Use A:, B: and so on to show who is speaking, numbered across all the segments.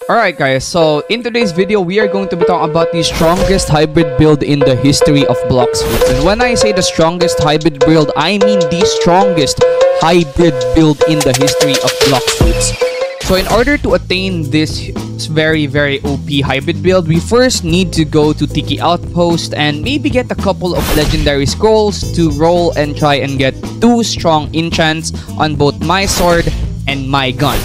A: Alright guys, so in today's video, we are going to be talking about the strongest hybrid build in the history of Blox. And when I say the strongest hybrid build, I mean the strongest hybrid build in the history of Blox. So in order to attain this very OP hybrid build, we first need to go to Tiki Outpost and maybe get a couple of legendary scrolls to roll and try and get 2 strong enchants on both my sword and my gun.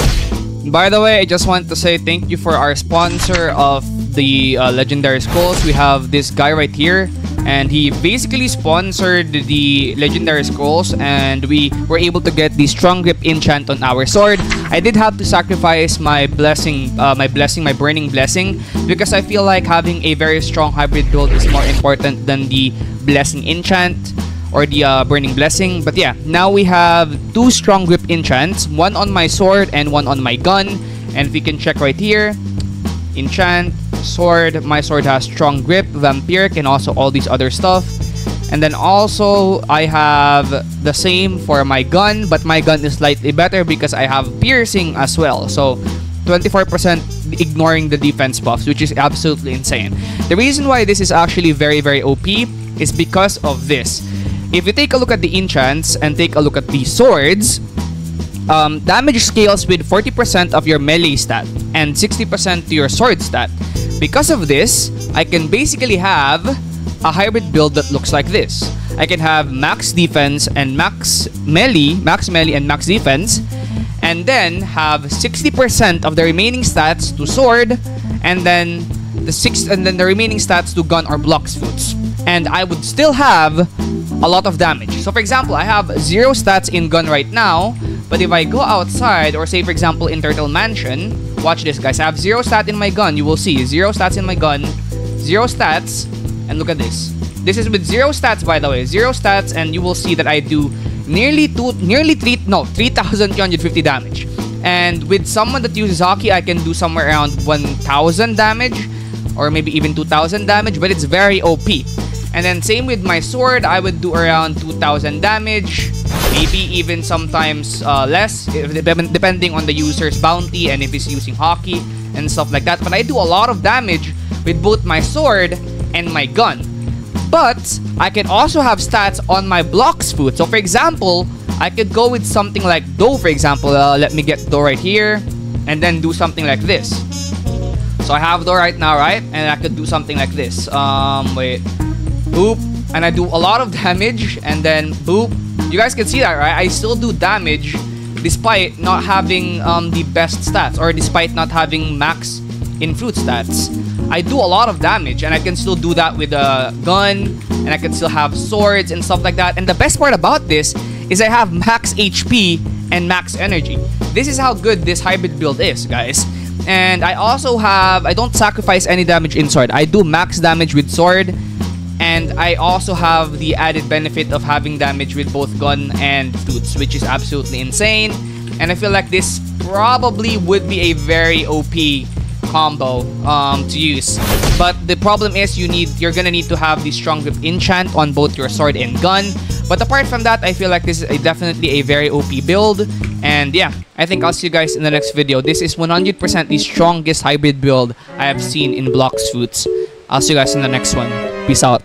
A: By the way, I just want to say thank you for our sponsor of the legendary scrolls. We have this guy right here, and he basically sponsored the legendary scrolls, and we were able to get the strong grip enchant on our sword. I did have to sacrifice my blessing, my burning blessing, because I feel like having a very strong hybrid build is more important than the blessing enchant or the burning blessing. But yeah, now we have 2 strong grip enchants, one on my sword and one on my gun. And if you can check right here, enchant, sword, my sword has strong grip, vampiric, and also all these other stuff. And then also I have the same for my gun, but my gun is slightly better because I have piercing as well. So 24% ignoring the defense buffs, which is absolutely insane. The reason why this is actually very OP is because of this. If you take a look at the enchants and take a look at the swords, damage scales with 40% of your melee stat and 60% to your sword stat. Because of this, I can basically have a hybrid build that looks like this. I can have max defense and max melee and max defense, and then have 60% of the remaining stats to sword, and then the remaining stats to gun or Blox foots. And I would still have a lot of damage. So for example, I have 0 stats in gun right now, but if I go outside, or say for example in Turtle Mansion, watch this guys, I have 0 stat in my gun. You will see 0 stats in my gun, 0 stats, and look at this. This is with 0 stats, by the way, 0 stats, and you will see that I do nearly 3,350 damage. And with someone that uses hockey, I can do somewhere around 1,000 damage, or maybe even 2,000 damage, but it's very OP. And then same with my sword, I would do around 2,000 damage, maybe even sometimes less, depending on the user's bounty and if he's using hockey and stuff like that. But I do a lot of damage with both my sword and my gun. But I can also have stats on my Blox foot. So for example, I could go with something like Dough, for example. Let me get Dough right here, and then do something like this. So I have Dough right now, right? And I could do something like this. Wait. Boop, and I do a lot of damage, and then boop. You guys can see that, right? I still do damage despite not having the best stats, or despite not having max in fruit stats. I do a lot of damage, and I can still do that with a gun, and I can still have swords and stuff like that. And the best part about this is I have max HP and max energy. This is how good this hybrid build is, guys. And I also have, I don't sacrifice any damage in sword. I do max damage with sword. And I also have the added benefit of having damage with both gun and fruits, which is absolutely insane. And I feel like this probably would be a very OP combo to use. But the problem is you're gonna need to have the strong grip enchant on both your sword and gun. But apart from that, I feel like this is definitely a very OP build. And yeah, I think I'll see you guys in the next video. This is 100% the strongest hybrid build I have seen in Blox Foods. I'll see you guys in the next one. Peace out.